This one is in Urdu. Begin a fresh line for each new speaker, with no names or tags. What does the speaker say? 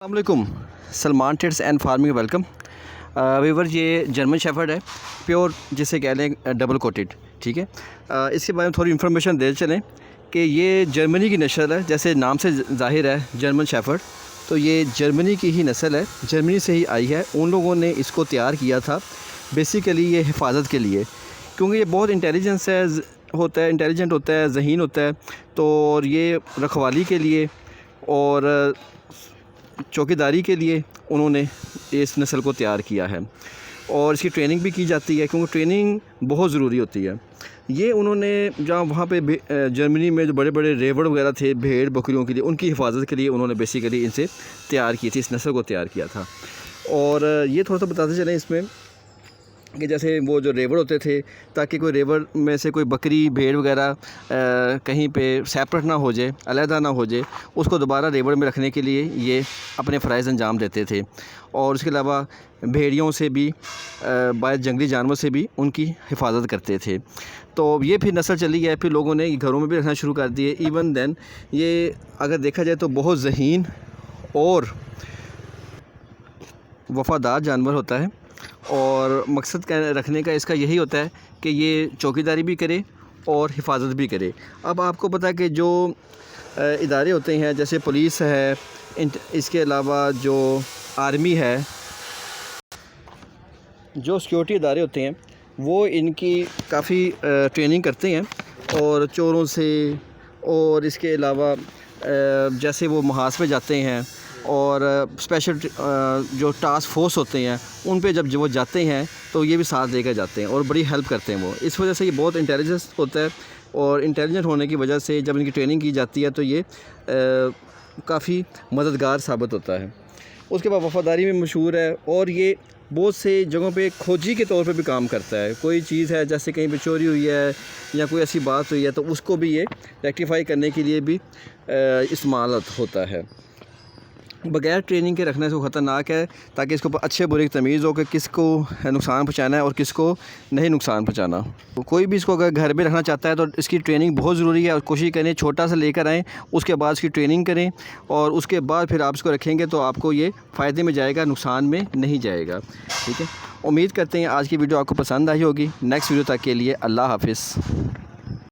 السلام علیکم، Salman trades and farming welcome viewer. یہ جرمن شیفرڈ ہے، پیور جسے کہہ لیں ڈبل کوٹڈ، ٹھیک ہے۔ اس کے بارے میں تھوڑی انفارمیشن دے چلیں کہ یہ جرمنی کی نسل ہے، جیسے نام سے ظاہر ہے جرمن شیفرڈ، تو یہ جرمنی کی ہی نسل ہے، جرمنی سے ہی آئی ہے۔ ان لوگوں نے اس کو تیار کیا تھا بیسیکلی یہ حفاظت کے لیے، کیونکہ یہ بہت انٹیلیجنٹ ہوتا ہے، ذہین ہوتا ہے، تو یہ رکھوالی کے لیے اور چوکیداری کے لیے انہوں نے اس نسل کو تیار کیا ہے، اور اس کی ٹریننگ بھی کی جاتی ہے، کیونکہ ٹریننگ بہت ضروری ہوتی ہے۔ یہ انہوں نے جہاں وہاں پہ جرمنی میں جو بڑے بڑے ریوڑ وغیرہ تھے بھیڑ بکریوں کے لیے، ان کی حفاظت کے لیے انہوں نے بیسیکلی ان سے تیار کی تھی، اس نسل کو تیار کیا تھا۔ اور یہ تھوڑا سا بتاتے چلیں اس میں کہ جیسے وہ جو ریوڑ ہوتے تھے، تاکہ کوئی ریوڑ میں سے کوئی بکری بھیڑ وغیرہ کہیں پہ سیپریٹ نہ ہو جائے، علیحدہ نہ ہو جائے، اس کو دوبارہ ریوڑ میں رکھنے کے لیے یہ اپنے فرائض انجام دیتے تھے۔ اور اس کے علاوہ بھیڑیوں سے بھی، باہر جنگلی جانور سے بھی ان کی حفاظت کرتے تھے۔ تو یہ پھر نسل چلی ہے، پھر لوگوں نے گھروں میں بھی رکھنا شروع کر دیے۔ ایون دین یہ اگر دیکھا جائے تو بہت ذہین اور وفادار جانور ہوتا ہے، اور مقصد رکھنے کا اس کا یہی ہوتا ہے کہ یہ چوکیداری بھی کرے اور حفاظت بھی کرے۔ اب آپ کو پتہ ہے کہ جو ادارے ہوتے ہیں جیسے پولیس ہے، اس کے علاوہ جو آرمی ہے، جو سیکیورٹی ادارے ہوتے ہیں، وہ ان کی کافی ٹریننگ کرتے ہیں، اور چوروں سے، اور اس کے علاوہ جیسے وہ محاذ پہ جاتے ہیں، اور اسپیشل جو ٹاسک فورس ہوتے ہیں ان پہ جب وہ جاتے ہیں تو یہ بھی ساتھ لے کر جاتے ہیں اور بڑی ہیلپ کرتے ہیں وہ۔ اس وجہ سے یہ بہت انٹیلیجنٹ ہوتا ہے، اور انٹیلیجنٹ ہونے کی وجہ سے جب ان کی ٹریننگ کی جاتی ہے تو یہ کافی مددگار ثابت ہوتا ہے۔ اس کے بعد وفاداری میں مشہور ہے، اور یہ بہت سے جگہوں پہ کھوجی کے طور پہ بھی کام کرتا ہے۔ کوئی چیز ہے جیسے کہیں پہ چوری ہوئی ہے یا کوئی ایسی بات ہوئی ہے تو اس کو بھی یہ ریکٹیفائی کرنے کے لیے بھی استعمال ہوتا ہے۔ بغیر ٹریننگ کے رکھنے سے وہ خطرناک ہے، تاکہ اس کے اوپر اچھے برے کی تمیز ہو کہ کس کو نقصان پہنچانا ہے اور کس کو نہیں نقصان پہنچانا۔ کوئی بھی اس کو اگر گھر میں رکھنا چاہتا ہے تو اس کی ٹریننگ بہت ضروری ہے، اور کوشش کریں چھوٹا سا لے کر آئیں، اس کے بعد اس کی ٹریننگ کریں، اور اس کے بعد پھر آپ اس کو رکھیں گے تو آپ کو یہ فائدے میں جائے گا، نقصان میں نہیں جائے گا، ٹھیک ہے۔ امید کرتے ہیں آج کی ویڈیو آپ کو پسند آئی ہوگی۔ نیکسٹ ویڈیو تک کے لیے اللہ حافظ۔